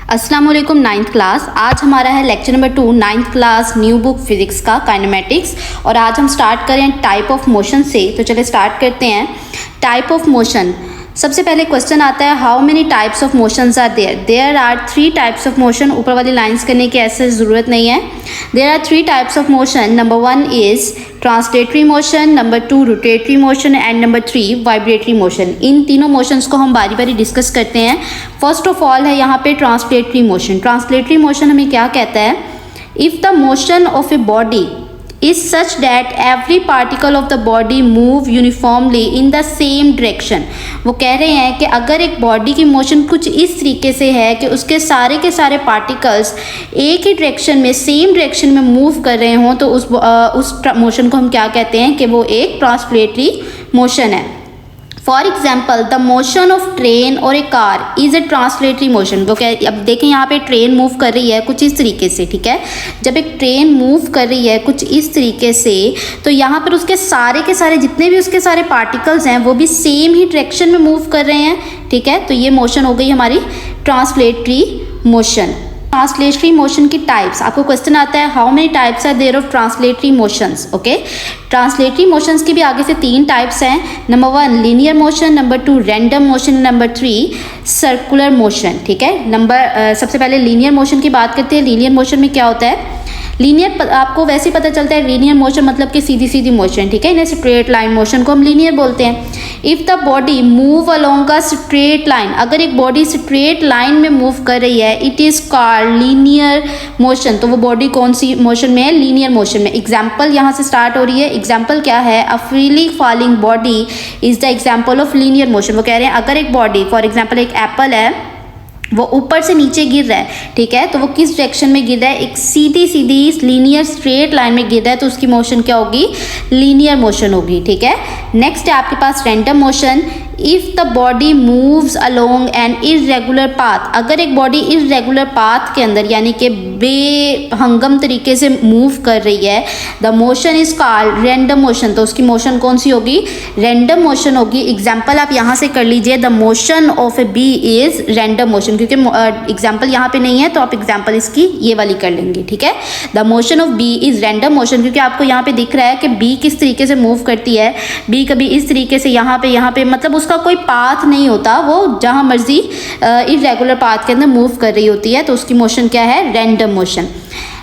अस्सलाम वालेकुम ninth class. आज हमारा है lecture number 2 ninth class new book physics का काइनेमेटिक्स। और आज हम स्टार्ट करें टाइप ऑफ मोशन से। तो चलिए स्टार्ट करते हैं। टाइप ऑफ मोशन, सबसे पहले क्वेश्चन आता है how many types of motions are there. There are 3 types of motion. ऊपर वाली लाइंस करने की ऐसे ज़रूरत नहीं है। There are 3 types of motion. Number 1 is translatory motion, number 2 rotatory motion and number 3 vibratory motion. इन तीनों मोशंस को हम बारी बारी डिस्कस करते हैं। फर्स्ट ऑफ ऑल है यहाँ पे ट्रांसलेटरी मोशन। ट्रांसलेटरी मोशन हमें क्या कहता है? If the motion of a body is such that every particle of the body move uniformly in the same direction। वो कह रहे हैं कि अगर एक बॉडी की मोशन कुछ इस तरीके से है कि उसके सारे के सारे पार्टिकल्स एक ही डायरेक्शन में सेम डायरेक्शन में मूव कर रहे हों तो उस मोशन को हम क्या कहते हैं कि वो एक ट्रांसलेटरी मोशन है। For example the motion of train और a car is a translatory motion. वो क्या, अब देखें यहाँ पे ट्रेन मूव कर रही है कुछ इस तरीके से, ठीक है। जब एक ट्रेन मूव कर रही है कुछ इस तरीके से तो यहाँ पर उसके सारे के सारे जितने भी उसके सारे पार्टिकल्स हैं वो भी सेम ही डायरेक्शन में मूव कर रहे हैं, ठीक है। तो ये मोशन हो गई हमारी ट्रांसलेटरी मोशन। ट्रांसलेटरी मोशन की टाइप्स, आपको क्वेश्चन आता है how many types are there of translatory motions. Okay, translatory motions की भी आगे से 3 टाइप्स हैं। Number 1 linear motion, number 2 random motion, number 3 circular motion, ठीक है। सबसे पहले लीनियर मोशन की बात करते हैं। लीनियर मोशन में क्या होता है? लीनियर आपको वैसे ही पता चलता है, लीनियर मोशन मतलब कि सीधी सीधी मोशन, ठीक है। इन्हें स्ट्रेट लाइन मोशन को हम लीनियर बोलते हैं। If the body move along a straight line, अगर एक बॉडी स्ट्रेट लाइन में मूव कर रही है it is called linear motion. तो वो बॉडी कौन सी मोशन में है? लीनियर मोशन में। एग्जाम्पल यहाँ से स्टार्ट हो रही है। एग्जाम्पल क्या है? A freely falling body is the example of linear motion. वो कह रहे हैं अगर एक बॉडी, फॉर एग्जाम्पल एक एप्पल है, वो ऊपर से नीचे गिर रहा है, ठीक है, तो वो किस डायरेक्शन में गिर रहा है? एक सीधी सीधी लीनियर स्ट्रेट लाइन में गिर रहा है तो उसकी मोशन क्या होगी? लीनियर मोशन होगी, ठीक है। नेक्स्ट है आपके पास random motion. If the body moves along an irregular path, अगर एक बॉडी इर्रेगुलर पाथ के अंदर यानी कि बेहंगम तरीके से मूव कर रही है, the motion is called random motion. तो उसकी मोशन कौन सी होगी? रैंडम मोशन होगी। एग्जाम्पल आप यहाँ से कर लीजिए, the motion of A B is random motion, क्योंकि एग्जाम्पल यहाँ पे नहीं है तो आप एग्जाम्पल इसकी ये वाली कर लेंगे, ठीक है। The motion of B is random motion, क्योंकि आपको यहाँ पे दिख रहा है कि बी किस तरीके से मूव करती है। बी कभी इस तरीके से यहाँ पे मतलब उसका कोई पाथ नहीं होता, वो जहाँ मर्जी इर्रेगुलर पाथ के अंदर मूव कर रही होती है, तो उसकी मोशन क्या है? Random motion.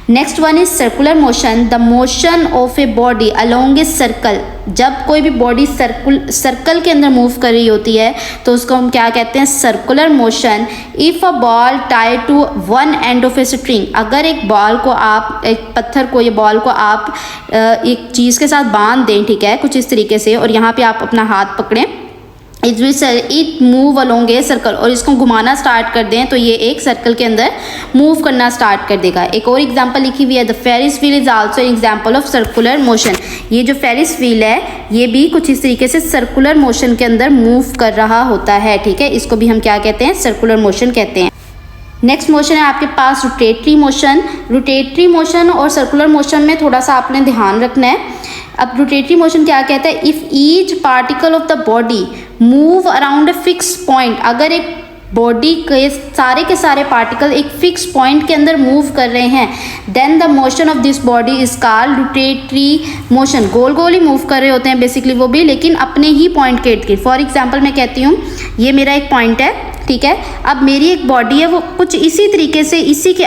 Next one is circular motion. The motion of a body along a circle, जब कोई भी बॉडी सर्कल के अंदर मूव कर रही होती है तो उसको हम क्या कहते हैं? Circular motion. If a ball tie to one end of a string, अगर एक बॉल को आप, एक पत्थर को, ये बॉल को आप एक चीज़ के साथ बांध दें, ठीक है, कुछ इस तरीके से, और यहाँ पे आप अपना हाथ पकड़ें, it move along a circle, और इसको घुमाना स्टार्ट कर दें तो ये एक सर्कल के अंदर मूव करना स्टार्ट कर देगा। एक और एग्जांपल लिखी हुई है, the Ferris wheel is also an example of circular motion. ये जो फेरिस व्हील है ये भी कुछ इस तरीके से सर्कुलर मोशन के अंदर मूव कर रहा होता है, ठीक है। इसको भी हम क्या कहते हैं? सर्कुलर मोशन कहते हैं। नेक्स्ट मोशन है आपके पास रोटेटरी मोशन। रोटेटरी मोशन और सर्कुलर मोशन में थोड़ा सा आपने ध्यान रखना है। अब रोटेटरी मोशन क्या कहता है? If each particle of the body move around a fix point, अगर एक बॉडी के सारे पार्टिकल एक फिक्स पॉइंट के अंदर मूव कर रहे हैं, then the motion of this body is called rotatory motion. गोल गोल ही मूव कर रहे होते हैं बेसिकली वो भी, लेकिन अपने ही पॉइंट के इर्द। फॉर एग्जाम्पल मैं कहती हूँ ये मेरा एक पॉइंट है, ठीक है। अब मेरी एक बॉडी है वो कुछ इसी तरीके से इसी के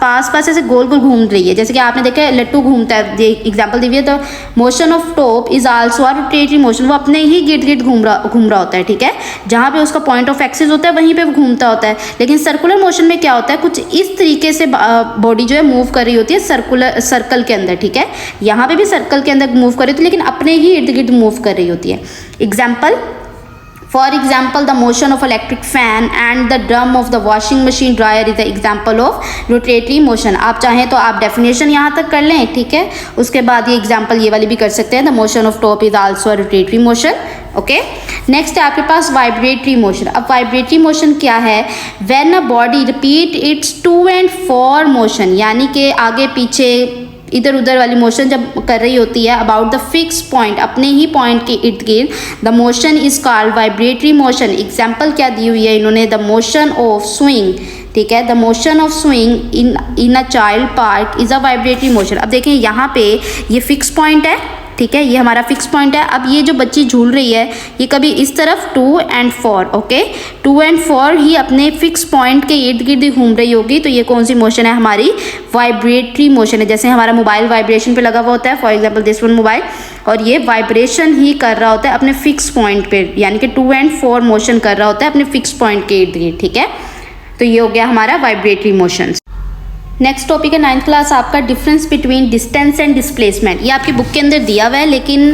पास ऐसे गोल गोल घूम रही है, जैसे कि आपने देखा है लट्टू घूमता है, ये एग्जांपल दी हुई है। तो motion of top is also a rotatory motion, वो अपने ही गिर्द गिर्द घूम रहा होता है, ठीक है। जहाँ पे उसका पॉइंट ऑफ एक्सिस होता है वहीं पे वो घूमता होता है। लेकिन सर्कुलर मोशन में क्या होता है? कुछ इस तरीके से बॉडी जो है मूव कर रही होती है सर्कल के अंदर, ठीक है। यहाँ पे भी सर्कल के अंदर मूव कर रही होती है लेकिन अपने ही इर्द गिर्द मूव कर रही होती है। Example, for example the motion of electric fan and the drum of the washing machine dryer is the example of rotatory motion। आप चाहें तो आप डेफिनेशन यहाँ तक कर लें, ठीक है। उसके बाद ये एग्जाम्पल ये वाली भी कर सकते हैं, the motion of top is also a rotatory motion, okay. Next है आपके पास वाइब्रेटरी मोशन। अब वाइब्रेटरी मोशन क्या है? When a body repeat its to and fro motion, यानी कि आगे पीछे इधर उधर वाली मोशन जब कर रही होती है अबाउट द फिक्स पॉइंट, अपने ही पॉइंट के इर्द गिर्द, the motion is called vibratory motion. Example क्या दी हुई है इन्होंने, द मोशन ऑफ स्विंग, ठीक है, the motion of swing in a child park is a vibratory motion. अब देखें यहाँ पे ये फिक्स पॉइंट है, ठीक है, ये हमारा फिक्स पॉइंट है। अब ये जो बच्ची झूल रही है ये कभी इस तरफ 2 and 4, ओके, 2 and 4 ही अपने फिक्स पॉइंट के इर्द गिर्द घूम रही होगी, तो ये कौन सी मोशन है, हमारी वाइब्रेटरी मोशन है। जैसे हमारा मोबाइल वाइब्रेशन पे लगा हुआ होता है, for example this one mobile, और ये वाइब्रेशन ही कर रहा होता है अपने फिक्स पॉइंट पे, यानी कि 2 and 4 मोशन कर रहा होता है अपने फिक्स पॉइंट के इर्द गिर्द, ठीक है। तो ये हो गया हमारा वाइब्रेटरी मोशंस। नेक्स्ट टॉपिक है 9th क्लास आपका, difference between distance and displacement. ये आपकी बुक के अंदर दिया हुआ है, लेकिन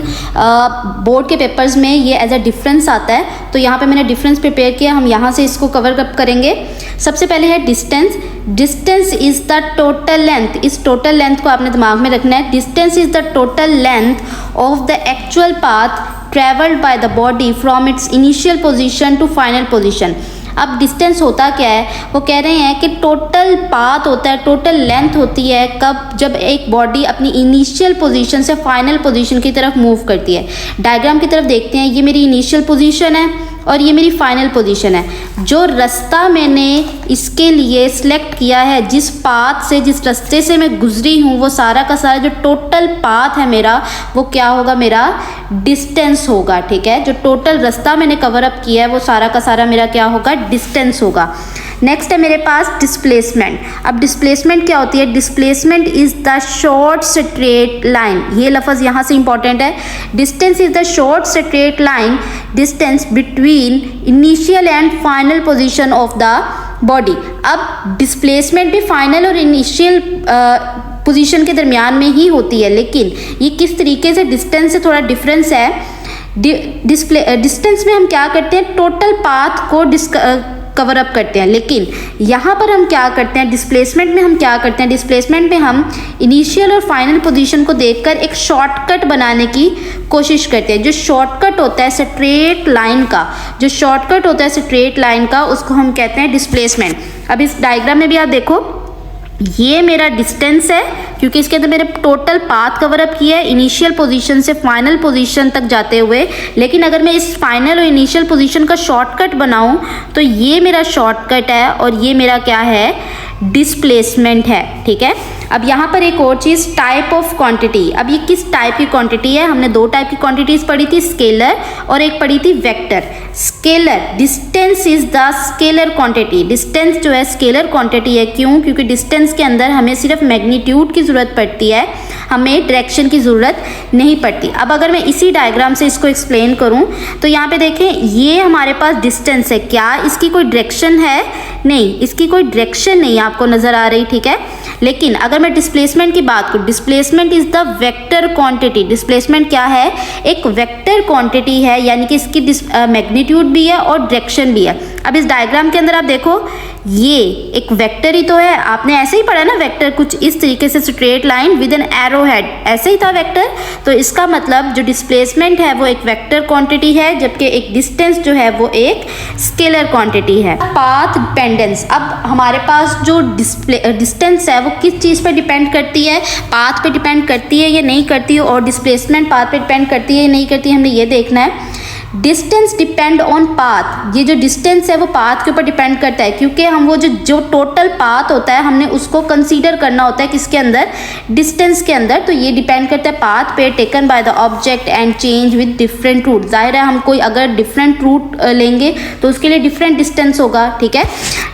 बोर्ड के पेपर्स में ये एज अ डिफरेंस आता है, तो यहाँ पे मैंने डिफरेंस प्रिपेयर किया, हम यहाँ से इसको कवर अप करेंगे। सबसे पहले है distance. Distance is the total length, इस टोटल लेंथ को आपने दिमाग में रखना है। Distance is the total length of the actual path travelled by the body from its initial position to final position. अब डिस्टेंस होता क्या है, वो कह रहे हैं कि टोटल पाथ होता है, टोटल लेंथ होती है कब, जब एक बॉडी अपनी इनिशियल पोजीशन से फाइनल पोजीशन की तरफ मूव करती है। डायग्राम की तरफ देखते हैं, ये मेरी इनिशियल पोजीशन है और ये मेरी फाइनल पोजीशन है। जो रास्ता मैंने इसके लिए सिलेक्ट किया है, जिस पाथ से, जिस रास्ते से मैं गुजरी हूँ, वो सारा का सारा जो टोटल पाथ है मेरा, वो क्या होगा, मेरा डिस्टेंस होगा, ठीक है। जो टोटल रास्ता मैंने कवर अप किया है वो सारा का सारा मेरा क्या होगा, डिस्टेंस होगा। नेक्स्ट है मेरे पास डिस्प्लेसमेंट। अब डिस्प्लेसमेंट क्या होती है, displacement is the short straight line, ये लफ्ज़ यहाँ से इंपॉर्टेंट है। Distance is the short straight line distance between initial and final position of the body. अब डिस्प्लेसमेंट भी फाइनल और इनिशियल पोजीशन के दरमियान में ही होती है, लेकिन ये किस तरीके से डिस्टेंस से थोड़ा डिफरेंस है। डिस्टेंस में हम क्या करते हैं, टोटल पाथ को कवर अप करते हैं, लेकिन यहाँ पर हम क्या करते हैं, डिस्प्लेसमेंट में हम क्या करते हैं, डिस्प्लेसमेंट में हम इनिशियल और फाइनल पोजीशन को देखकर एक शॉर्टकट बनाने की कोशिश करते हैं। जो शॉर्टकट होता है स्ट्रेट लाइन का, जो शॉर्टकट होता है स्ट्रेट लाइन का, उसको हम कहते हैं डिस्प्लेसमेंट। अब इस डायग्राम में भी आप देखो, ये मेरा डिस्टेंस है क्योंकि इसके अंदर मेरे टोटल पाथ कवर अप किया है इनिशियल पोजीशन से फाइनल पोजीशन तक जाते हुए, लेकिन अगर मैं इस फाइनल और इनिशियल पोजीशन का शॉर्टकट बनाऊं तो ये मेरा शॉर्टकट है और ये मेरा क्या है, डिस्प्लेसमेंट है, ठीक है। अब यहाँ पर एक और चीज़, टाइप ऑफ क्वांटिटी। अब ये किस टाइप की क्वांटिटी है, हमने 2 टाइप की क्वांटिटीज पढ़ी थी, स्केलर और एक पढ़ी थी vector. Scalar, distance is the scalar quantity. Distance जो है स्केलर क्वांटिटी है, क्यों, क्योंकि डिस्टेंस के अंदर हमें सिर्फ मैग्नीट्यूड की ज़रूरत पड़ती है, हमें डायरेक्शन की ज़रूरत नहीं पड़ती। अब अगर मैं इसी डायग्राम से इसको एक्सप्लेन करूं तो यहाँ पे देखें, ये हमारे पास डिस्टेंस है, क्या इसकी कोई डायरेक्शन है, नहीं, इसकी कोई डायरेक्शन नहीं आपको नज़र आ रही, ठीक है। लेकिन अगर मैं डिस्प्लेसमेंट की बात करूँ, displacement is the vector quantity. Displacement क्या है, एक वेक्टर क्वांटिटी है, यानी कि इसकी मैग्नीट्यूड भी है और डायरेक्शन भी है। अब इस डायग्राम के अंदर आप देखो, ये एक वेक्टर ही तो है, आपने ऐसे ही पढ़ा ना वेक्टर, कुछ इस तरीके से straight line with an arrow head, ऐसे ही था वेक्टर। तो इसका मतलब जो डिस्प्लेसमेंट है वो एक वेक्टर क्वांटिटी है, जबकि एक डिस्टेंस जो है वो एक स्केलर क्वांटिटी है। पाथ डिपेंडेंस, अब हमारे पास जो डिस्टेंस है वो किस चीज़ पर डिपेंड करती है, पाथ पे डिपेंड करती है या नहीं करती है, और डिस्प्लेसमेंट पाथ पे डिपेंड करती है या नहीं करती है, हमने ये देखना है। डिस्टेंस डिपेंड ऑन पाथ, ये जो डिस्टेंस है वो पाथ के ऊपर डिपेंड करता है, क्योंकि हम वो जो टोटल पाथ होता है हमने उसको कंसीडर करना होता है किसके अंदर, डिस्टेंस के अंदर। तो ये डिपेंड करता है पाथ पे, taken by the object and change with different route. जाहिर है हम कोई अगर डिफरेंट रूट लेंगे तो उसके लिए डिफरेंट डिस्टेंस होगा, ठीक है।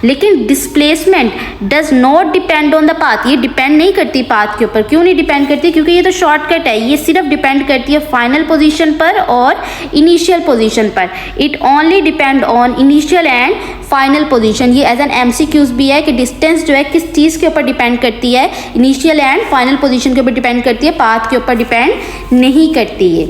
लेकिन displacement does not depend on the path, ये डिपेंड नहीं करती पाथ के ऊपर। क्यों नहीं डिपेंड करती, क्योंकि ये तो शॉर्टकट है, ये सिर्फ डिपेंड करती है फाइनल पोजीशन पर और इनिशियल पोजीशन पर। It only depend on initial and final position. ये एज एन MCQs भी है कि डिस्टेंस जो है किस चीज़ के ऊपर डिपेंड करती है, इनिशियल एंड फाइनल पोजीशन के ऊपर डिपेंड करती है, पाथ के ऊपर डिपेंड नहीं करती है।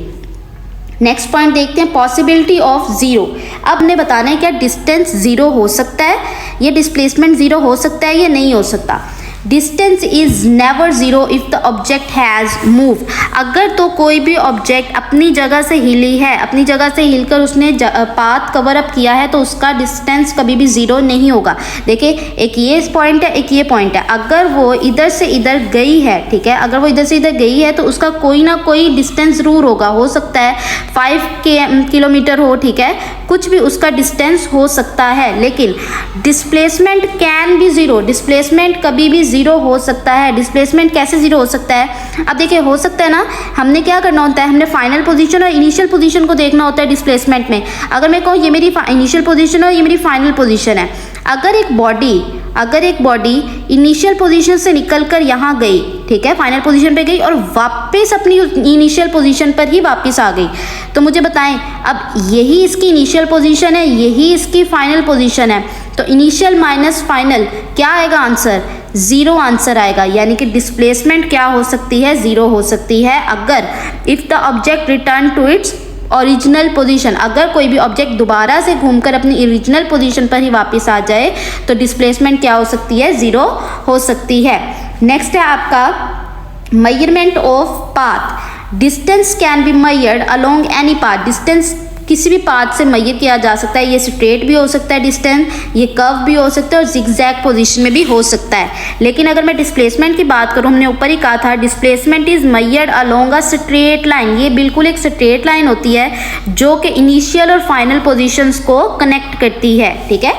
नेक्स्ट पॉइंट देखते हैं, पॉसिबिलिटी ऑफ जीरो। अब हमने बताना है क्या डिस्टेंस जीरो हो सकता है, ये डिस्प्लेसमेंट जीरो हो सकता है या नहीं हो सकता। Distance is never zero if the object has move. अगर तो कोई भी ऑब्जेक्ट अपनी जगह से हिली है, अपनी जगह से हिलकर उसने पाथ कवर अप किया है, तो उसका डिस्टेंस कभी भी जीरो नहीं होगा। देखिए एक ये पॉइंट है, एक ये पॉइंट है। अगर वो इधर से इधर गई है, ठीक है, अगर वो इधर से इधर गई है तो उसका कोई ना कोई डिस्टेंस जरूर होगा। हो सकता है 5 किलोमीटर हो, ठीक है, कुछ भी उसका डिस्टेंस हो सकता है। लेकिन displacement can be zero, displacement कभी भी जीरो हो सकता है। डिस्प्लेसमेंट कैसे जीरो हो सकता है? अब देखिए हो सकता है ना, हमने क्या करना होता है, हमने फाइनल पोजीशन और इनिशियल पोजीशन को देखना होता है डिस्प्लेसमेंट में। अगर मैं कहूँ ये मेरी इनिशियल पोजीशन है और ये मेरी फाइनल पोजीशन है, अगर एक बॉडी इनिशियल पोजीशन से निकलकर यहाँ गई, ठीक है, फाइनल पोजीशन पे गई और वापस अपनी इनिशियल पोजीशन पर ही वापस आ गई, तो मुझे बताएं अब यही इसकी इनिशियल पोजीशन है, यही इसकी फाइनल पोजीशन है, तो इनिशियल माइनस फाइनल क्या आएगा आंसर? जीरो आंसर आएगा। यानी कि डिस्प्लेसमेंट क्या हो सकती है? जीरो हो सकती है अगर if the object return to its original position, अगर कोई भी ऑब्जेक्ट दोबारा से घूमकर अपनी ओरिजिनल पोजीशन पर ही वापस आ जाए तो डिस्प्लेसमेंट क्या हो सकती है? जीरो हो सकती है। नेक्स्ट है आपका measurement of path. Distance can be measured along any path. Distance किसी भी पाथ से मेजर किया जा सकता है। ये स्ट्रेट भी हो सकता है डिस्टेंस, ये कर्व भी हो सकता है और जिगजैग पोजीशन में भी हो सकता है। लेकिन अगर मैं डिस्प्लेसमेंट की बात करूं, हमने ऊपर ही कहा था displacement is measured along a straight line. ये बिल्कुल एक स्ट्रेट लाइन होती है जो कि इनिशियल और फाइनल पोजीशंस को कनेक्ट करती है, ठीक है।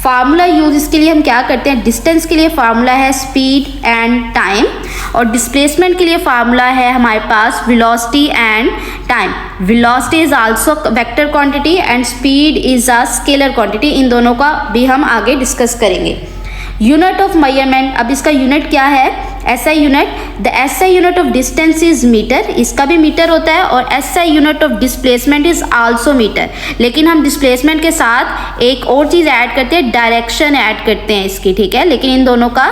फार्मूला यूज इसके लिए हम क्या करते हैं, डिस्टेंस के लिए फार्मूला है स्पीड एंड टाइम, और डिस्प्लेसमेंट के लिए फार्मूला है हमारे पास velocity and time. Velocity is also vector quantity and speed is a scalar quantity. इन दोनों का भी हम आगे डिस्कस करेंगे। यूनिट ऑफ मेजरमेंट, अब इसका यूनिट क्या है? SI unit. The SI unit of distance is metre, इसका भी मीटर होता है, और SI unit of displacement is also metre. लेकिन हम डिस्प्लेसमेंट के साथ एक और चीज़ ऐड करते हैं, डायरेक्शन ऐड करते हैं इसकी, ठीक है। लेकिन इन दोनों का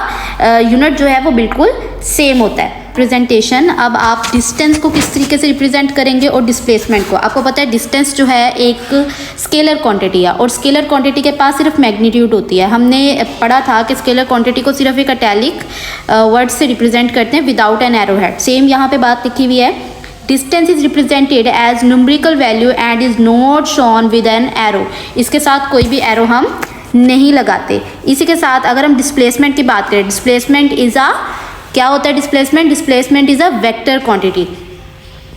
यूनिट जो है वो बिल्कुल सेम होता है। प्रेजेंटेशन, अब आप डिस्टेंस को किस तरीके से रिप्रेजेंट करेंगे और डिस्प्लेसमेंट को। आपको पता है डिस्टेंस जो है एक स्केलर क्वांटिटी है और स्केलर क्वांटिटी के पास सिर्फ मैग्नीट्यूड होती है। हमने पढ़ा था कि स्केलर क्वांटिटी को सिर्फ एक इटैलिक वर्ड से रिप्रेजेंट करते हैं without an arrow head. Same यहाँ पे बात लिखी हुई है, distance is represented as numerical value and is not shown with an arrow. इसके साथ कोई भी एरो हम नहीं लगाते। इसी के साथ अगर हम डिस्प्लेसमेंट की बात करें, डिस्प्लेसमेंट इज अ, क्या होता है displacement? Displacement is a vector quantity.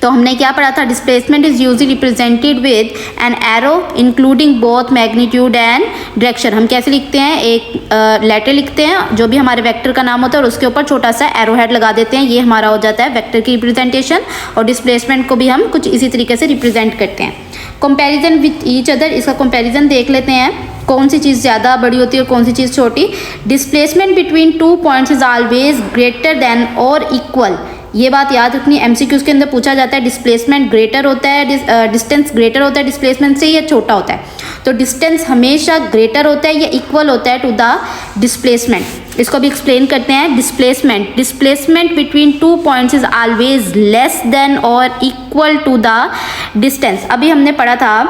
तो हमने क्या पढ़ा था, displacement is usually represented with an arrow including both magnitude and direction. हम कैसे लिखते हैं, एक लेटर लिखते हैं जो भी हमारे वेक्टर का नाम होता है और उसके ऊपर छोटा सा एरो हेड लगा देते हैं, ये हमारा हो जाता है वेक्टर की रिप्रेजेंटेशन। और डिस्प्लेसमेंट को भी हम कुछ इसी तरीके से रिप्रेजेंट करते हैं। कंपैरिजन विथ ईच अदर, इसका कंपैरिजन देख लेते हैं, कौन सी चीज़ ज़्यादा बड़ी होती है और कौन सी चीज़ छोटी। Displacement between 2 points is always greater than और इक्वल। ये बात याद रखनी, एमसीक्यूज के अंदर पूछा जाता है डिस्प्लेसमेंट ग्रेटर होता है, डिस्टेंस ग्रेटर होता है डिस्प्लेसमेंट से या छोटा होता है। तो डिस्टेंस हमेशा ग्रेटर होता है या इक्वल होता है टू द डिस्प्लेसमेंट। इसको भी एक्सप्लेन करते हैं। Displacement between 2 points is always less than और इक्वल टू द डिस्टेंस। अभी हमने पढ़ा था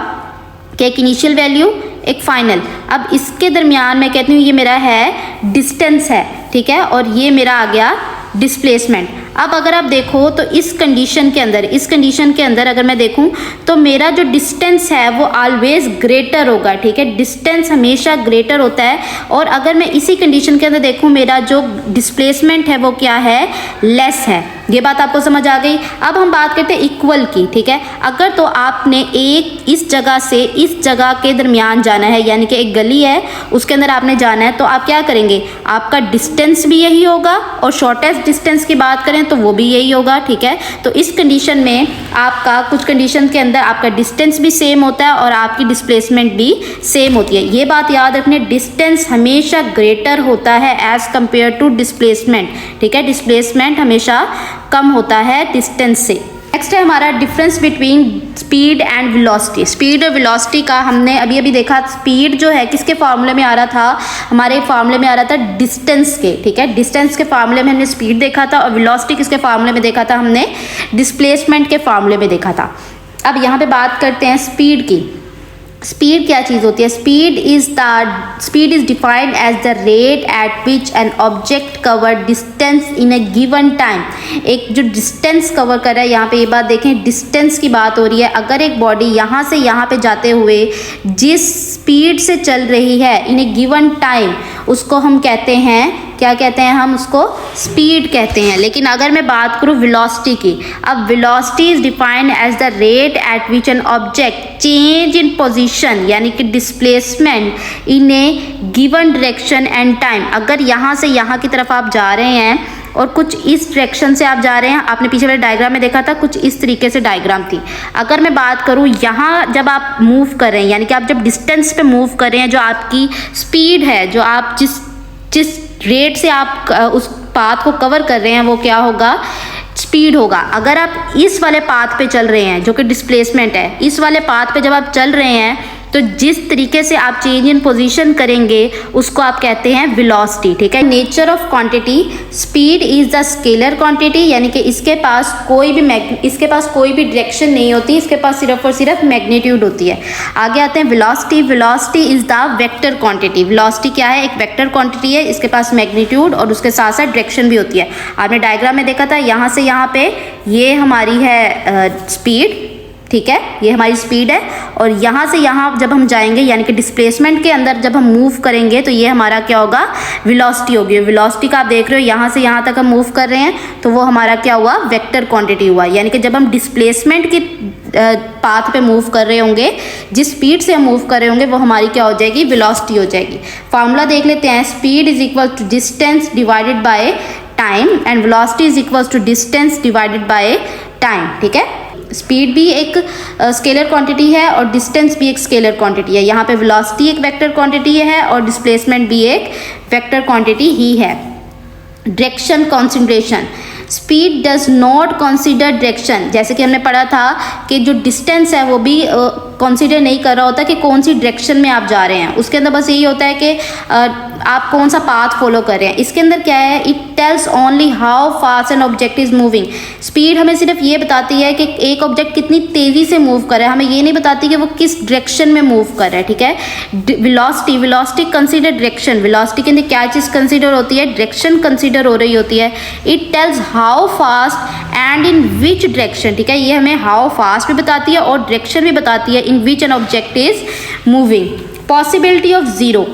कि एक इनिशियल वैल्यू एक फाइनल, अब इसके दरमियान मैं कहती हूँ ये मेरा है डिस्टेंस है, ठीक है, और ये मेरा आ गया डिस्प्लेसमेंट। अब अगर आप देखो तो इस कंडीशन के अंदर अगर मैं देखूं तो मेरा जो डिस्टेंस है वो ऑलवेज ग्रेटर होगा, ठीक है, डिस्टेंस हमेशा ग्रेटर होता है। और अगर मैं इसी कंडीशन के अंदर देखूं मेरा जो डिस्प्लेसमेंट है वो क्या है, लेस है। ये बात आपको समझ आ गई। अब हम बात करते हैं इक्वल की, ठीक है। अगर तो आपने एक इस जगह से इस जगह के दरमियान जाना है, यानी कि एक गली है उसके अंदर आपने जाना है, तो आप क्या करेंगे, आपका डिस्टेंस भी यही होगा और शॉर्टेस्ट डिस्टेंस की बात करें तो वो भी यही होगा, ठीक है। तो इस कंडीशन में आपका कुछ कंडीशन के अंदर आपका डिस्टेंस भी सेम होता है और आपकी डिस्प्लेसमेंट भी सेम होती है। ये बात याद रखने, डिस्टेंस हमेशा ग्रेटर होता है एज कंपेयर टू डिस्प्लेसमेंट, ठीक है। डिस्प्लेसमेंट हमेशा कम होता है डिस्टेंस से। नेक्स्ट है हमारा difference between speed and velocity. Speed और वेलोसिटी का हमने अभी अभी देखा। स्पीड जो है किसके फार्मूले में आ रहा था, हमारे फार्मूले में आ रहा था डिस्टेंस के, ठीक है। डिस्टेंस के फार्मूले में हमने स्पीड देखा था और वेलोसिटी किसके फार्मूले में देखा था, हमने डिस्प्लेसमेंट के फार्मूले में देखा था। अब यहाँ पे बात करते हैं स्पीड की। स्पीड क्या चीज़ होती है? Speed is defined as the rate at which an object cover distance in a given time. एक जो डिस्टेंस कवर कर रहा है, यहाँ पे ये बात देखें, डिस्टेंस की बात हो रही है। अगर एक बॉडी यहाँ से यहाँ पे जाते हुए जिस स्पीड से चल रही है इन ए गिवन टाइम, उसको हम कहते हैं, क्या कहते हैं हम उसको? स्पीड कहते हैं। लेकिन अगर मैं बात करूँ वेलोसिटी की, अब velocity is defined as the rate at which an object change in position, यानी कि displacement in a given direction and time. अगर यहाँ से यहाँ की तरफ आप जा रहे हैं और कुछ इस डायरेक्शन से आप जा रहे हैं, आपने पीछे वाले डायग्राम में देखा था कुछ इस तरीके से डायग्राम थी। अगर मैं बात करूँ यहाँ जब आप मूव कर रहे हैं, यानी कि आप जब डिस्टेंस पे मूव कर रहे हैं, जो आपकी स्पीड है, जो आप जिस रेट से आप उस पाथ को कवर कर रहे हैं, वो क्या होगा? स्पीड होगा। अगर आप इस वाले पाथ पे चल रहे हैं जो कि डिस्प्लेसमेंट है, इस वाले पाथ पे जब आप चल रहे हैं तो जिस तरीके से आप चेंज इन पोजीशन करेंगे उसको आप कहते हैं वेलोसिटी। ठीक है। Nature of quantity, speed is the scalar quantity, यानी कि इसके पास कोई भी डायरेक्शन नहीं होती, इसके पास सिर्फ और सिर्फ मैग्नीट्यूड होती है। आगे आते हैं velocity. Velocity is the vector quantity. Velocity क्या है? एक वेक्टर क्वांटिटी है, इसके पास मैग्नीट्यूड और उसके साथ साथ डायरेक्शन भी होती है। आपने डायग्राम में देखा था, यहाँ से यहाँ पे ये हमारी है स्पीड, ठीक है, ये हमारी स्पीड है, और यहाँ से यहाँ जब हम जाएंगे, यानी कि डिस्प्लेसमेंट के अंदर जब हम मूव करेंगे तो ये हमारा क्या होगा? वेलोसिटी होगी। वेलोसिटी का आप देख रहे हो, यहाँ से यहाँ तक हम मूव कर रहे हैं तो वो हमारा क्या हुआ? वेक्टर क्वांटिटी हुआ। यानी कि जब हम डिस्प्लेसमेंट की पाथ पे मूव कर रहे होंगे, जिस स्पीड से हम मूव कर रहे होंगे, वो हमारी क्या हो जाएगी? वेलोसिटी हो जाएगी। फार्मूला देख लेते हैं। Speed is equal to distance divided by time and velocity is equal to distance divided by time. ठीक है। स्पीड भी एक स्केलर क्वांटिटी है और डिस्टेंस भी एक स्केलर क्वांटिटी है। यहाँ पे वेलोसिटी एक वेक्टर क्वांटिटी है और डिस्प्लेसमेंट भी एक वेक्टर क्वांटिटी ही है। Direction consideration, speed does not consider direction. जैसे कि हमने पढ़ा था कि जो डिस्टेंस है वो भी कंसीडर नहीं कर रहा होता कि कौन सी डायरेक्शन में आप जा रहे हैं, उसके अंदर बस यही होता है कि आप कौन सा पाथ फॉलो कर रहे हैं। इसके अंदर क्या है? It tells only how fast N object is moving. Speed हमें सिर्फ ये बताती है कि एक ऑब्जेक्ट कितनी तेज़ी से मूव कर रहा है, हमें ये नहीं बताती कि वो किस डायरेक्शन में मूव कर रहा है। ठीक है। Velocity consider direction. वेलोसिटी के अंदर क्या चीज़ कंसीडर होती है? डायरेक्शन कंसीडर हो रही होती है। It tells how fast and in which direction. ठीक है, ये हमें हाउ फास्ट भी बताती है और डायरेक्शन भी बताती है in which an object is moving. Possibility of zero,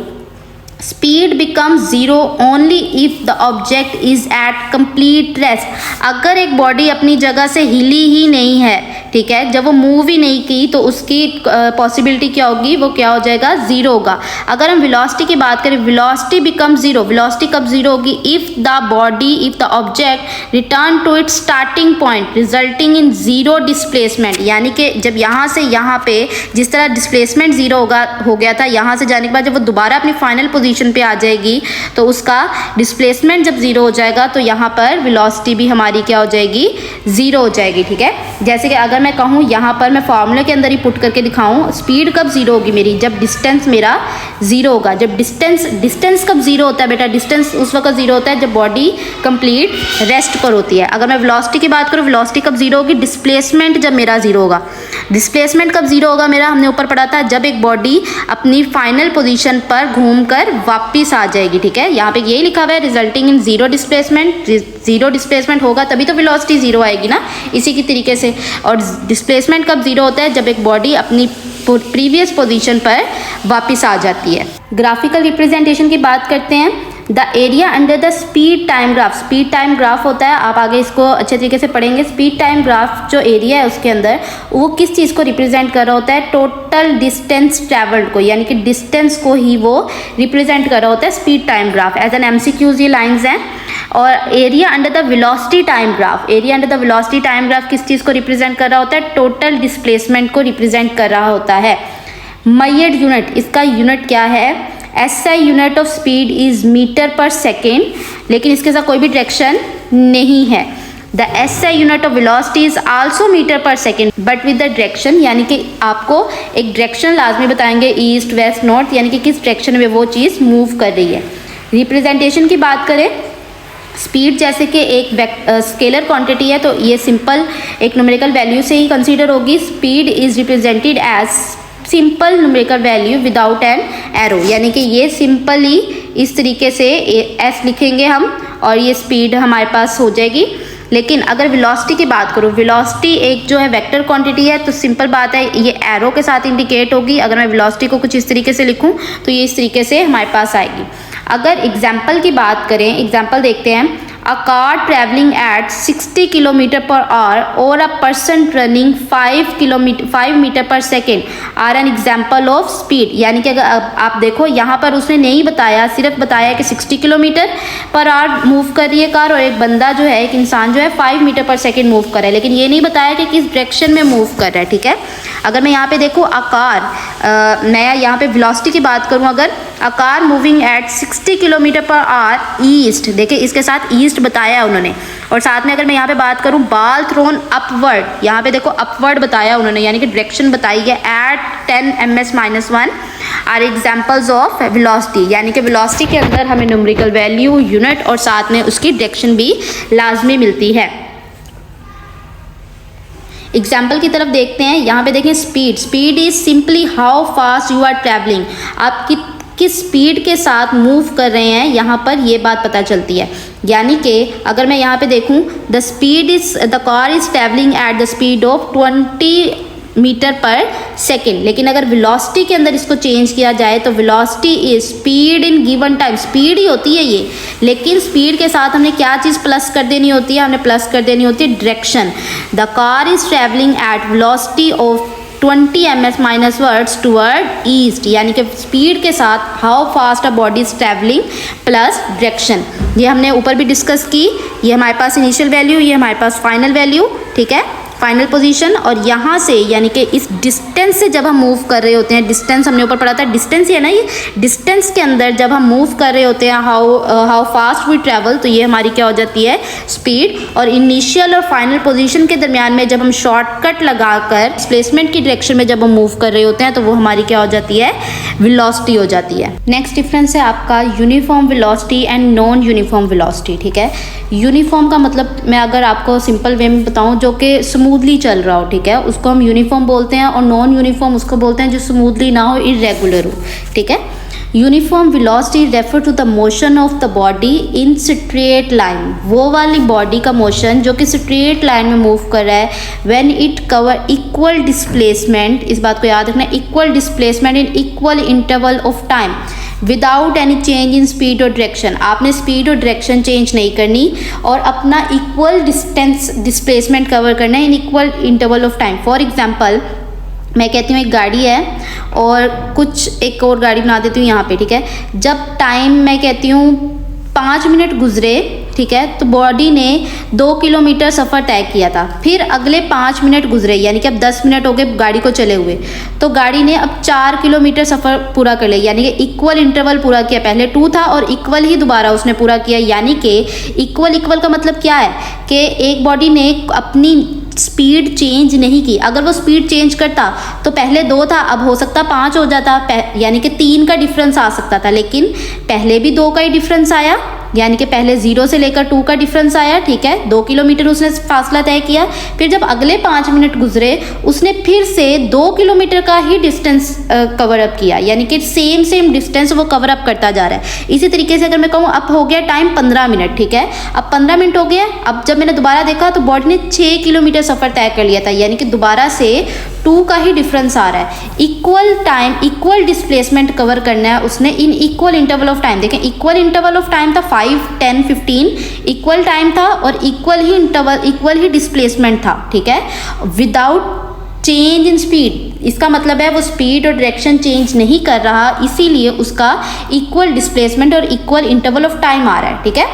speed becomes zero only if the object is at complete rest. अगर एक बॉडी अपनी जगह से हिली ही नहीं है, ठीक है, जब वो मूव ही नहीं की, तो उसकी पॉसिबिलिटी क्या होगी? वो क्या हो जाएगा? जीरो होगा। अगर हम वेलोसिटी की बात करें, वेलोसिटी बिकम जीरो। वेलोसिटी कब जीरो होगी? If the object return to its starting point resulting in zero displacement. यानी कि जब यहाँ से यहाँ पे जिस तरह डिस्प्लेसमेंट जीरो हो गया था, यहाँ से जाने के बाद जब वो दोबारा अपनी फाइनल पोजीशन पे आ जाएगी तो उसका डिस्प्लेसमेंट जब जीरो हो जाएगा तो यहाँ पर वेलोसिटी भी हमारी क्या हो जाएगी? जीरो हो जाएगी। ठीक है। जैसे कि अगर मैं कहूँ यहाँ पर मैं फॉर्मूले के अंदर ही पुट करके दिखाऊँ, स्पीड कब जीरो होगी मेरी? जब डिस्टेंस मेरा जीरो होगा। जब डिस्टेंस कब जीरो होता है बेटा? डिस्टेंस उस वक्त जीरो होता है जब बॉडी कंप्लीट रेस्ट पर होती है। अगर मैं वेलोसिटी की बात करूँ, वेलोसिटी कब जीरो होगी? डिस्प्लेसमेंट जब मेरा जीरो होगा। डिस्प्लेसमेंट कब जीरो होगा मेरा? हमने ऊपर पढ़ा था, जब एक बॉडी अपनी फाइनल पोजीशन पर घूमकर वापस आ जाएगी। ठीक है, यहाँ पे यही लिखा हुआ है, resulting in zero displacement. Zero displacement होगा तभी तो वेलोसिटी जीरो आएगी ना, इसी की तरीके से। और डिस्प्लेसमेंट कब जीरो होता है? जब एक बॉडी अपनी प्रीवियस पोजीशन पर वापस आ जाती है। ग्राफिकल रिप्रेजेंटेशन की बात करते हैं। The area under the speed time graph. Speed time graph होता है, आप आगे इसको अच्छे तरीके से पढ़ेंगे। स्पीड टाइम ग्राफ जो एरिया है उसके अंदर वो किस चीज़ को रिप्रेजेंट कर रहा होता है? टोटल डिस्टेंस ट्रैवल्ड को, यानी कि डिस्टेंस को ही वो रिप्रेजेंट कर रहा होता है speed time graph. As an MCQs ये लाइन्स हैं। और area under the velocity time graph, area under the velocity time graph किस चीज़ को रिप्रेजेंट कर रहा होता है? टोटल डिस्प्लेसमेंट को रिप्रेजेंट कर रहा होता है। मेजर्ड यूनिट, इसका यूनिट क्या है? SI unit of speed is metre per second, लेकिन इसके साथ कोई भी डायरेक्शन नहीं है। The SI unit of velocity is also metre per second but with the direction, यानी कि आपको एक डायरेक्शन लाजमी बताएंगे, ईस्ट वेस्ट नॉर्थ, यानी कि किस डायरेक्शन में वो चीज़ मूव कर रही है। रिप्रेजेंटेशन की बात करें, स्पीड जैसे कि एक स्केलर क्वांटिटी है तो ये सिंपल एक न्यूमेरिकल वैल्यू से ही कंसीडर होगी। Speed is represented as simple numerical value without an arrow, यानी कि ये सिंपली इस तरीके से एस लिखेंगे हम और ये स्पीड हमारे पास हो जाएगी। लेकिन अगर वेलोसिटी की बात करूँ, वेलोसिटी एक जो है वेक्टर क्वांटिटी है, तो सिंपल बात है ये एरो के साथ इंडिकेट होगी। अगर मैं वेलोसिटी को कुछ इस तरीके से लिखूँ तो ये इस तरीके से हमारे पास आएगी। अगर एग्जाम्पल की बात करें, एग्जाम्पल देखते हैं, a car travelling at 60 kilometre per hour और a person running 5 metre per second are an example of speed. यानी कि अगर आप देखो यहाँ पर उसने नहीं बताया, सिर्फ बताया कि 60 किलोमीटर पर आवर मूव कर रही है कार, और एक बंदा जो है, एक इंसान जो है 5 मीटर पर सेकेंड मूव कर रहा है, लेकिन ये नहीं बताया कि किस डायरेक्शन में मूव कर रहा है। ठीक है, अगर मैं यहाँ पे देखूँ अ कार, मैं यहाँ पे वेलोसिटी की बात करूँ, अगर a car moving at 60 kilometre per our east, देखिए इसके साथ ईस्ट बताया उन्होंने, और साथ में अगर मैं यहाँ पे बात करूँ बाल थ्रोन अपवर्ड, यहाँ पे देखो अपवर्ड बताया उन्होंने, यानी कि डायरेक्शन बताई है at 10 ms-1 are examples of velocity. यानी कि वेलोसिटी के अंदर हमें न्यूमेरिकल वैल्यू, यूनिट और साथ में उसकी डायरेक्शन भी लाजमी मिलती है। एग्जाम्पल की तरफ देखते हैं, यहाँ पे देखें speed, speed is simply how fast you are travelling, आप किस स्पीड के साथ मूव कर रहे हैं, यहाँ पर ये बात पता चलती है। यानी कि अगर मैं यहाँ पे देखूँ, the speed is, the car is travelling at the speed of 20 metre per second, लेकिन अगर वेलोसिटी के अंदर इसको चेंज किया जाए तो velocity is speed in given time, speed ही होती है ये, लेकिन स्पीड के साथ हमने क्या चीज़ प्लस कर देनी होती है, हमने प्लस कर देनी होती है direction. The car is travelling eight velocity of 20 ms-1 toward east, यानी कि स्पीड के साथ how fast a body is travelling plus direction. ये हमने ऊपर भी डिस्कस की, ये हमारे पास इनिशियल वैल्यू, ये हमारे पास फाइनल वैल्यू, ठीक है, फाइनल पोजीशन। और यहाँ से यानी कि इस डिस्टेंस से जब हम मूव कर रहे होते हैं, डिस्टेंस हमने ऊपर पढ़ा था, डिस्टेंस ही है ना, ये डिस्टेंस के अंदर जब हम मूव कर रहे होते हैं, हाउ फास्ट वी ट्रैवल, तो ये हमारी क्या हो जाती है, स्पीड। और इनिशियल और फाइनल पोजीशन के दरमियान में जब हम शॉर्टकट लगाकर डिस्प्लेसमेंट की डायरेक्शन में जब हम मूव कर रहे होते हैं तो वो हमारी क्या हो जाती है, वेलोसिटी हो जाती है। नेक्स्ट डिफरेंस है आपका uniform velocity and non uniform velocity. ठीक है, यूनिफॉर्म का मतलब मैं अगर आपको सिंपल वे में बताऊं, जो कि स्मूथली चल रहा हो, ठीक है, उसको हम यूनिफॉर्म बोलते हैं, और नॉन यूनिफॉर्म उसको बोलते हैं जो स्मूथली ना हो, इरेगुलर हो। ठीक है, uniform velocity refer to the motion of the body in straight line, वो वाली बॉडी का मोशन जो कि स्ट्रेट लाइन में मूव कर रहा है, when it cover equal displacement, इस बात को याद रखना, equal displacement in equal interval of time without any change in speed और डायरेक्शन। आपने स्पीड और डायरेक्शन चेंज नहीं करनी और अपना इक्वल डिस्टेंस डिस्प्लेसमेंट कवर करना है इन equal interval of time. For example, मैं कहती हूँ एक गाड़ी है और कुछ एक और गाड़ी बना देती हूँ यहाँ पे, ठीक है, जब टाइम मैं कहती हूँ 5 मिनट गुजरे, ठीक है, तो बॉडी ने 2 किलोमीटर सफ़र तय किया था, फिर अगले 5 मिनट गुजरे, यानी कि अब 10 मिनट हो गए गाड़ी को चले हुए, तो गाड़ी ने अब 4 किलोमीटर सफ़र पूरा कर लिया, यानी कि इक्वल इंटरवल पूरा किया। पहले 2 था और इक्वल ही दोबारा उसने पूरा किया, यानी कि इक्वल का मतलब क्या है कि एक बॉडी ने अपनी स्पीड चेंज नहीं की। अगर वो स्पीड चेंज करता तो पहले 2 था, अब हो सकता 5 हो जाता, यानी कि 3 का डिफरेंस आ सकता था, लेकिन पहले भी 2 का ही डिफरेंस आया, यानी कि पहले 0 से लेकर 2 का डिफरेंस आया, ठीक है, 2 किलोमीटर उसने फासला तय किया। फिर जब अगले 5 मिनट गुजरे उसने फिर से 2 किलोमीटर का ही डिस्टेंस कवर अप किया, यानी कि सेम डिस्टेंस वो कवर अप करता जा रहा है। इसी तरीके से अगर मैं कहूँ अब हो गया टाइम 15 मिनट, ठीक है, अब 15 मिनट हो गया, अब जब मैंने दोबारा देखा तो बॉडी ने 6 किलोमीटर सफ़र तय कर लिया था, यानी कि दोबारा से 2 का ही डिफरेंस आ रहा है। Equal time equal displacement cover करना है उसने इन इक्वल इंटरवल ऑफ टाइम। देखें, इक्वल इंटरवल ऑफ टाइम था 5, 10, 15 इक्वल टाइम था और इक्वल ही इंटरवल, इक्वल ही डिस्प्लेसमेंट था, ठीक है, विदाउट चेंज इन स्पीड। इसका मतलब है वो स्पीड और डायरेक्शन चेंज नहीं कर रहा, इसीलिए उसका इक्वल डिस्प्लेसमेंट और इक्वल इंटरवल ऑफ टाइम आ रहा है, ठीक है।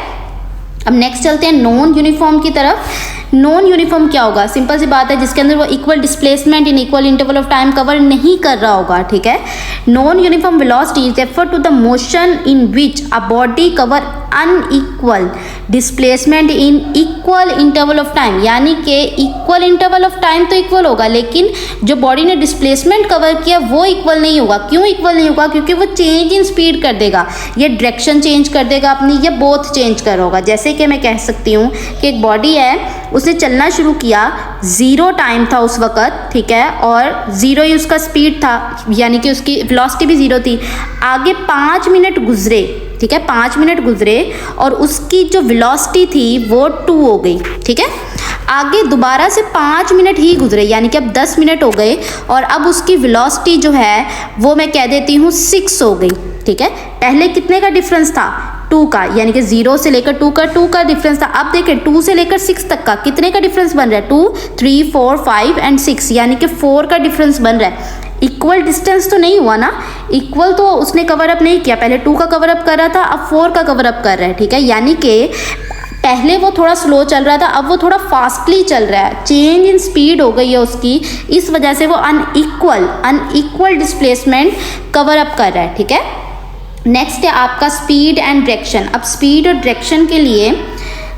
अब नेक्स्ट चलते हैं नॉन यूनिफॉर्म की तरफ। नॉन यूनिफॉर्म क्या होगा, सिंपल सी बात है, जिसके अंदर वो equal displacement in equal interval of time cover नहीं कर रहा होगा, ठीक है। Non uniform velocity refer to the motion in which a body cover unequal displacement in equal interval of time, यानी कि इक्वल इंटरवल ऑफ टाइम तो equal होगा, लेकिन जो बॉडी ने डिस्प्लेसमेंट कवर किया वो इक्वल नहीं होगा। क्यों इक्वल नहीं होगा? क्योंकि वो चेंज इन स्पीड कर देगा, ये डायरेक्शन चेंज कर देगा अपनी, या बोथ चेंज कर होगा। जैसे कि मैं कह सकती हूँ कि एक बॉडी है, उसने चलना शुरू किया, 0 टाइम था उस वक़्त, ठीक है, और 0 ही उसका स्पीड था, यानी कि उसकी वेलोसिटी भी 0 थी। आगे 5 मिनट गुजरे, ठीक है, 5 मिनट गुजरे और उसकी जो वेलोसिटी थी वो 2 हो गई, ठीक है। आगे दोबारा से 5 मिनट ही गुजरे, यानी कि अब 10 मिनट हो गए और अब उसकी वेलोसिटी जो है वो मैं कह देती हूँ 6 हो गई, ठीक है। पहले कितने का डिफरेंस था? 2 का, यानी कि 0 से लेकर 2 का डिफरेंस था। अब देखें 2 से लेकर 6 तक का कितने का डिफरेंस बन रहा है? 2, 3, 4, 5 एंड 6, यानी कि 4 का डिफरेंस बन रहा है। इक्वल डिस्टेंस तो नहीं हुआ ना, इक्वल तो उसने कवर अप नहीं किया, पहले 2 का कवर अप कर रहा था, अब 4 का कवर अप कर रहा है, ठीक है। यानी कि पहले वो थोड़ा स्लो चल रहा था, अब वो थोड़ा फास्टली चल रहा है, चेंज इन स्पीड हो गई है उसकी, इस वजह से वो अनइक्वल डिस्प्लेसमेंट कवर अप कर रहा है, ठीक है। नेक्स्ट है आपका स्पीड एंड डायरेक्शन। अब स्पीड और डायरेक्शन के लिए,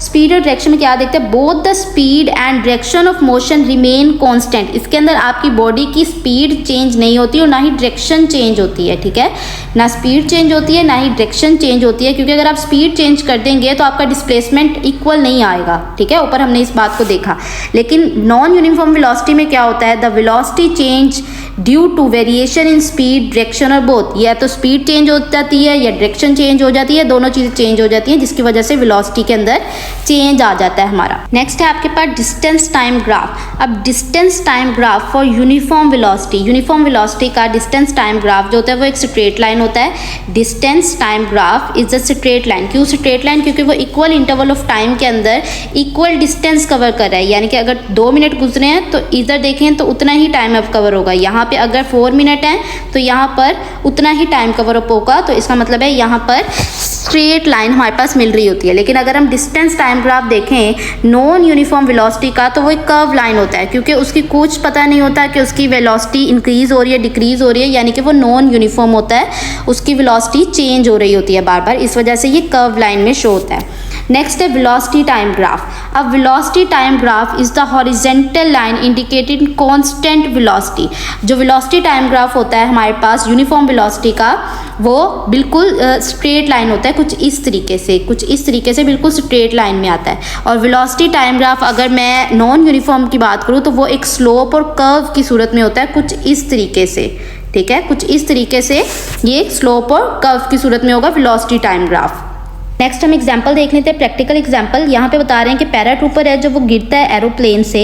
स्पीड और डायरेक्शन में क्या देखते हैं? Both the speed and direction of motion remain constant. इसके अंदर आपकी बॉडी की स्पीड चेंज नहीं होती और ना ही डायरेक्शन चेंज होती है, ठीक है। ना स्पीड चेंज होती है, ना ही डायरेक्शन चेंज होती है, क्योंकि अगर आप स्पीड चेंज कर देंगे तो आपका डिस्प्लेसमेंट इक्वल नहीं आएगा, ठीक है। ऊपर हमने इस बात को देखा। लेकिन नॉन यूनिफॉर्म वेलोसिटी में क्या होता है? The velocity change due to variation in speed, direction और बोथ। या तो स्पीड चेंज हो जाती है या डायरेक्शन चेंज हो जाती है, दोनों चीज़ें चेंज हो जाती हैं, जिसकी वजह से वेलोसिटी के अंदर चेंज आ जाता है हमारा। नेक्स्ट है आपके पास डिस्टेंस टाइम ग्राफ। अब distance time graph for uniform velocity, uniform velocity का डिस्टेंस टाइम ग्राफ जो होता है वो एक स्ट्रेट लाइन होता है। Distance time graph is a straight line. क्यों स्ट्रेट लाइन? क्योंकि वो इक्वल इंटरवल ऑफ टाइम के अंदर इक्वल डिस्टेंस कवर कर रहा है, यानी कि अगर 2 मिनट गुजरे हैं तो इधर देखें तो उतना ही टाइम अब कवर होगा। यहाँ पे अगर 4 मिनट है तो यहाँ पर उतना ही टाइम कवर अप होगा, तो इसका मतलब है यहाँ पर स्ट्रेट लाइन हमारे पास मिल रही होती है। लेकिन अगर हम डिस्टेंस टाइम ग्राफ देखें नॉन यूनिफॉर्म वेलोसिटी का, तो वो एक कर्व लाइन होता है, क्योंकि उसकी कुछ पता नहीं होता कि उसकी वेलोसिटी इंक्रीज हो रही है डिक्रीज हो रही है, यानी कि वो नॉन यूनिफॉर्म होता है, उसकी वेलोसिटी चेंज हो रही होती है बार बार, इस वजह से ये कर्व लाइन में शो होता है। नेक्स्ट है वेलोसिटी टाइम ग्राफ। अब velocity time graph is the horizontal line indicating constant velocity. जो वेलोसिटी टाइम ग्राफ होता है हमारे पास यूनिफॉर्म वेलोसिटी का, वो बिल्कुल स्ट्रेट लाइन होता है, कुछ इस तरीके से बिल्कुल स्ट्रेट लाइन में आता है। और वेलोसिटी टाइम ग्राफ अगर मैं नॉन यूनिफॉर्म की बात करूँ तो वो एक स्लोप और कर्व की सूरत में होता है, कुछ इस तरीके से, ठीक है, कुछ इस तरीके से ये स्लोप और कर्व की सूरत में होगा वेलोसिटी टाइम ग्राफ। नेक्स्ट हम एग्जाम्पल देख लेते हैं, प्रैक्टिकल एग्जाम्पल। यहाँ पे बता रहे हैं कि पैराट्रूपर है जब वो गिरता है एरोप्लेन से,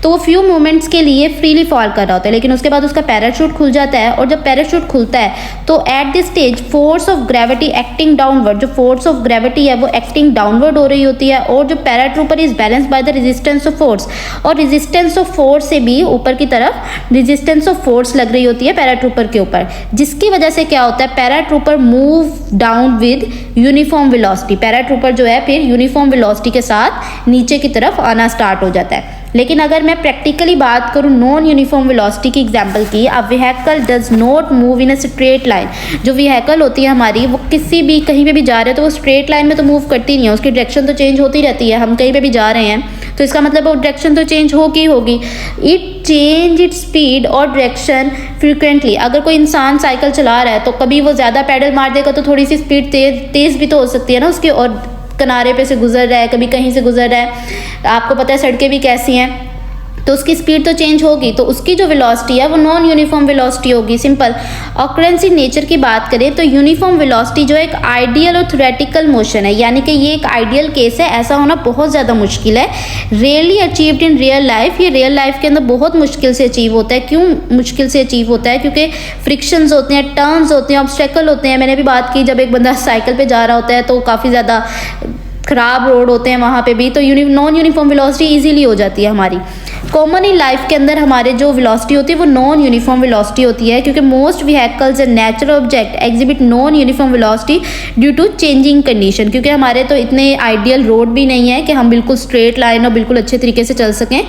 तो वो फ्यू मोमेंट्स के लिए फ्रीली फॉल कर रहा होता है, लेकिन उसके बाद उसका पैराशूट खुल जाता है, और जब पैराशूट खुलता है तो at this stage force of gravity acting downward, जो फोर्स ऑफ ग्रेविटी है वो एक्टिंग डाउनवर्ड हो रही होती है, और जो paratrooper is balance by the resistance of force, और रेजिस्टेंस ऑफ फोर्स से भी ऊपर की तरफ रेजिस्टेंस ऑफ फोर्स लग रही होती है पैराट्रूपर के ऊपर, जिसकी वजह से क्या होता है? Paratrooper move down with uniform velocity. Paratrooper जो है फिर यूनिफॉर्म वेलोसिटी के साथ नीचे की तरफ आना स्टार्ट हो जाता है। लेकिन अगर मैं प्रैक्टिकली बात करूँ नॉन यूनिफॉर्म वेलोसिटी की एग्जांपल की, a vehicle does not move in a straight line. जो व्हीकल होती है हमारी, वो किसी भी कहीं पे भी जा रहे हैं तो वो स्ट्रेट लाइन में तो मूव करती नहीं है, उसकी डायरेक्शन तो चेंज होती रहती है। हम कहीं पे भी जा रहे हैं तो इसका मतलब वो डायरेक्शन तो चेंज होगी। इट चेंज इट स्पीड और डायरेक्शन फ्रिक्वेंटली। अगर कोई इंसान साइकिल चला रहा है तो कभी वो ज़्यादा पैडल मार देगा तो थोड़ी सी स्पीड तेज़ भी तो हो सकती है ना उसकी, और किनारे पे से गुजर रहा है, कभी कहीं से गुजर रहा है, आपको पता है सड़कें भी कैसी हैं, तो उसकी स्पीड तो चेंज होगी, तो उसकी जो वेलोसिटी है वो नॉन यूनिफॉर्म वेलोसिटी होगी। सिंपल। ऑकरेंस इन नेचर की बात करें तो यूनिफॉर्म वेलोसिटी जो एक आइडियल और थ्योरेटिकल मोशन है, यानी कि ये एक आइडियल केस है, ऐसा होना बहुत ज़्यादा मुश्किल है। Really achieved in real life, ये रियल लाइफ के अंदर बहुत मुश्किल से अचीव होता है। क्यों मुश्किल से अचीव होता है? क्योंकि फ्रिक्शंस होते हैं, टर्न्स होते हैं, ऑब्स्टेकल होते हैं। मैंने भी बात की, जब एक बंदा साइकिल पर जा रहा होता है तो काफ़ी ज़्यादा ख़राब रोड होते हैं वहाँ पे भी, तो नॉन यूनिफॉर्म वेलोसिटी इजीली हो जाती है हमारी। कॉमन इन लाइफ के अंदर हमारे जो वेलोसिटी होती है वो नॉन यूनिफॉर्म वेलोसिटी होती है, क्योंकि most vehicles and natural object exhibit non uniform velocity due to changing condition. क्योंकि हमारे तो इतने आइडियल रोड भी नहीं है कि हम बिल्कुल स्ट्रेट लाइन और बिल्कुल अच्छे तरीके से चल सकें,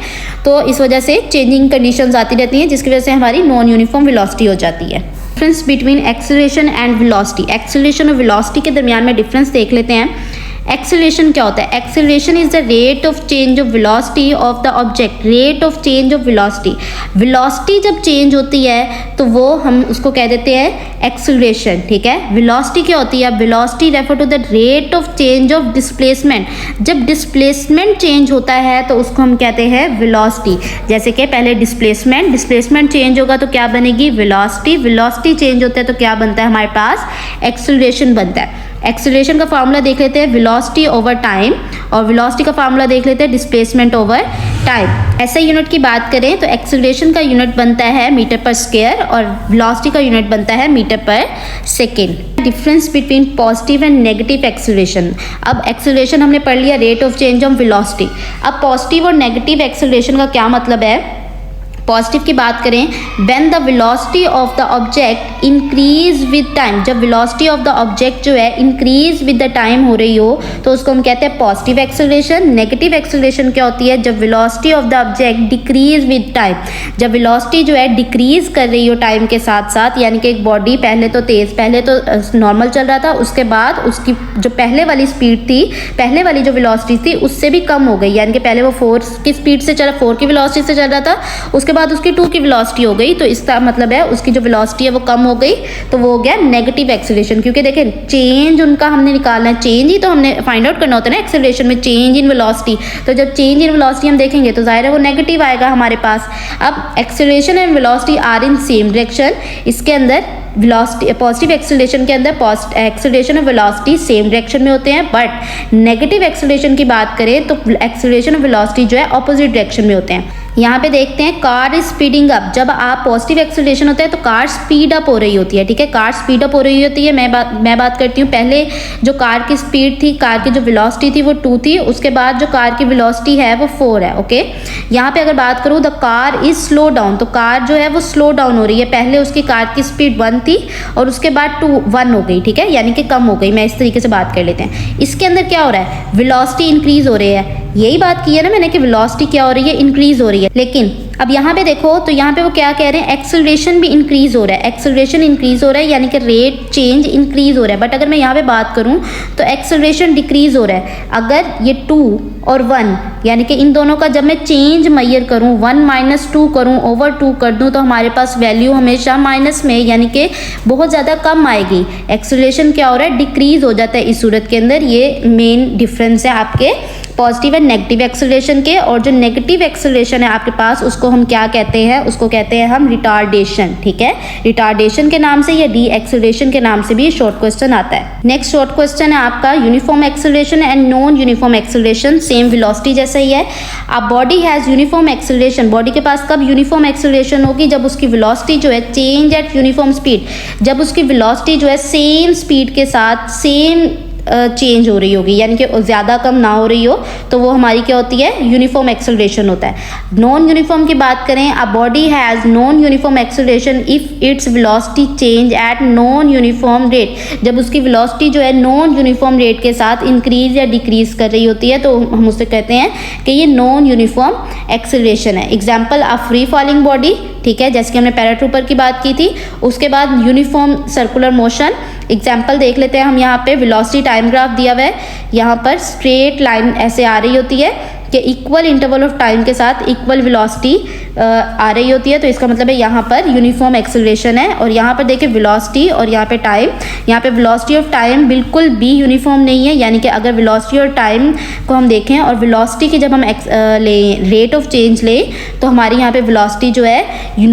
तो इस वजह से चेंजिंग कंडीशंस आती रहती हैं, जिसकी वजह से हमारी नॉन यूनिफॉर्म वेलोसिटी हो जाती है। Difference between acceleration and velocity. Acceleration और वेलोसिटी के दरमियान में डिफरेंस देख लेते हैं। एक्सेलरेशन क्या होता है? Acceleration is the rate of change of velocity of the object, rate of change of velocity. Velocity जब चेंज होती है तो वो हम उसको कह देते हैं एक्सेलरेशन, ठीक है। वेलोसिटी क्या होती है? Velocity refer to the rate of change of displacement. जब डिस्प्लेसमेंट चेंज होता है तो उसको हम कहते हैं वेलोसिटी। जैसे कि पहले डिस्प्लेसमेंट चेंज होगा तो क्या बनेगी? वेलोसिटी। वेलोसिटी चेंज होता है तो क्या बनता है हमारे पास? एक्सेलरेशन बनता है। एक्सेलरेशन का फार्मूला देख लेते हैं, वेलोसिटी ओवर टाइम, और वेलोसिटी का फार्मूला देख लेते हैं, डिस्प्लेसमेंट ओवर टाइम। ऐसे यूनिट की बात करें तो एक्सेलरेशन का यूनिट बनता है मीटर पर स्क्वायर और वेलोसिटी का यूनिट बनता है metre per second. Difference between positive and negative acceleration. अब एक्सेलरेशन हमने पढ़ लिया, rate of change of velocity. अब पॉजिटिव और नेगेटिव एक्सेलरेशन का क्या मतलब है? पॉजिटिव की बात करें, when the velocity of the object increase with time, जब वेलोसिटी ऑफ द ऑब्जेक्ट जो है इंक्रीज विद द टाइम हो रही हो तो उसको हम कहते हैं पॉजिटिव एक्सेलरेशन। नेगेटिव एक्सेलरेशन क्या होती है? जब velocity of the object decrease with time, जब वेलोसिटी जो है डिक्रीज कर रही हो टाइम के साथ साथ, यानी कि एक बॉडी पहले तो नॉर्मल चल रहा था, उसके बाद उसकी जो पहले वाली स्पीड थी, पहले वाली जो वेलोसिटी थी उससे भी कम हो गई, यानी कि पहले वो 4 की स्पीड से चला, 4 की वेलोसिटी से चल रहा था, उसके बाद उसकी 2 की वेलोसिटी हो गई, तो इसका मतलब है उसकी जो वेलोसिटी है वो कम हो गई, तो वो हो गया नेगेटिव एक्सेलरेशन। क्योंकि देखें चेंज उनका हमने निकालना है, चेंज ही तो हमने फाइंड आउट करना होता है ना एक्सेलरेशन में, चेंज इन वेलोसिटी। तो जब चेंज इन वेलोसिटी हम देखेंगे तो जाहिर है वो नेगेटिव आएगा हमारे पास। अब acceleration and velocity are in same direction, इसके अंदर वेलोसिटी पॉजिटिव एक्सेलरेशन के अंदर एक्सेलरेशन और वेलोसिटी सेम डायरेक्शन में होते हैं, बट नेगेटिव एक्सेलरेशन की बात करें तो एक्सेलरेशन और वेलोसिटी जो है ऑपोजिट डायरेक्शन में होते हैं। यहाँ पे देखते हैं कार इज स्पीडिंग अप। जब आप पॉजिटिव एक्सेलरेशन होता है तो कार स्पीड अप हो रही होती है, ठीक है, कार स्पीड अप हो रही होती है। मैं बात करती हूँ, पहले जो कार की स्पीड थी, कार की जो वेलोसिटी थी वो 2 थी, उसके बाद जो कार की वेलोसिटी है वो 4 है, ओके। यहाँ पे अगर बात करूँ the car is slow down, तो कार जो है वो स्लो डाउन हो रही है। पहले उसकी कार की स्पीड 1 थी और उसके बाद 1 हो गई, ठीक है, यानी कि कम हो गई। मैं इस तरीके से बात कर लेते हैं। इसके अंदर क्या हो रहा है? वेलोसिटी इंक्रीज हो रही है। यही बात की है ना मैंने कि वेलोसिटी क्या हो रही है? इंक्रीज हो रही है। लेकिन अब यहाँ पे देखो तो यहाँ पे वो क्या कह रहे हैं? एक्सेलरेशन भी इंक्रीज हो रहा है, एक्सेलरेशन इंक्रीज हो रहा है, यानी कि रेट चेंज इंक्रीज हो रहा है। बट अगर मैं यहाँ पे बात करूँ तो एक्सेलरेशन डिक्रीज हो रहा है। अगर ये 2 और 1, यानी कि इन दोनों का जब मैं चेंज मैयर करूँ, 1 - 2 करूँ, ओवर 2 कर दूँ, तो हमारे पास वैल्यू हमेशा माइनस में, यानी कि बहुत ज़्यादा कम आएगी। एक्सेलरेशन क्या हो रहा है? डिक्रीज हो जाता है इस सूरत के अंदर। ये मेन डिफरेंस है आपके पॉजिटिव एंड नेगेटिव एक्सेलरेशन के। और जो नेगेटिव एक्सेलरेशन है आपके पास उसको हम क्या कहते हैं? उसको कहते हैं हम रिटार्डेशन, ठीक है। रिटार्डेशन के नाम से या डी एक्सेलरेशन के नाम से भी शॉर्ट क्वेश्चन आता है। नेक्स्ट शॉर्ट क्वेश्चन है आपका uniform acceleration and non uniform acceleration. Same velocity जैसा ही है। A body has uniform acceleration, body के पास कब यूनिफॉर्म एक्सेलरेशन होगी? जब उसकी वेलोसिटी जो है चेंज एट यूनिफॉर्म स्पीड, जब उसकी वेलोसिटी जो है सेम स्पीड के साथ सेम चेंज हो रही होगी, यानी कि ज़्यादा कम ना हो रही हो, तो वो हमारी क्या होती है? यूनिफॉर्म एक्सेलरेशन होता है। नॉन यूनिफॉर्म की बात करें, a body has non uniform acceleration if its velocity change at non uniform rate, जब उसकी वेलोसिटी जो है नॉन यूनिफॉर्म रेट के साथ इंक्रीज या डिक्रीज कर रही होती है, तो हम उससे कहते हैं कि ये नॉन यूनिफॉर्म एक्सेलरेशन है। Example, a free falling body, ठीक है, जैसे कि हमने पैराट्रूपर की बात की थी। उसके बाद यूनिफॉर्म सर्कुलर मोशन, एग्जाम्पल देख लेते हैं हम। यहाँ पे वेलोसिटी टाइम ग्राफ दिया हुआ है, यहाँ पर स्ट्रेट लाइन ऐसे आ रही होती है कि इक्वल इंटरवल ऑफ टाइम के साथ इक्वल वेलोसिटी आ रही होती है, तो इसका मतलब है यहाँ पर यूनिफॉर्म एक्सेलरेशन है। और यहाँ पर देखिए वेलोसिटी और यहाँ पे टाइम, यहाँ पे वेलोसिटी ऑफ टाइम बिल्कुल भी यूनिफॉर्म नहीं है, यानी कि अगर वेलोसिटी और टाइम को हम देखें और वेलोसिटी की जब हम रेट ऑफ चेंज लें तो हमारी यहाँ पे वेलोसिटी जो है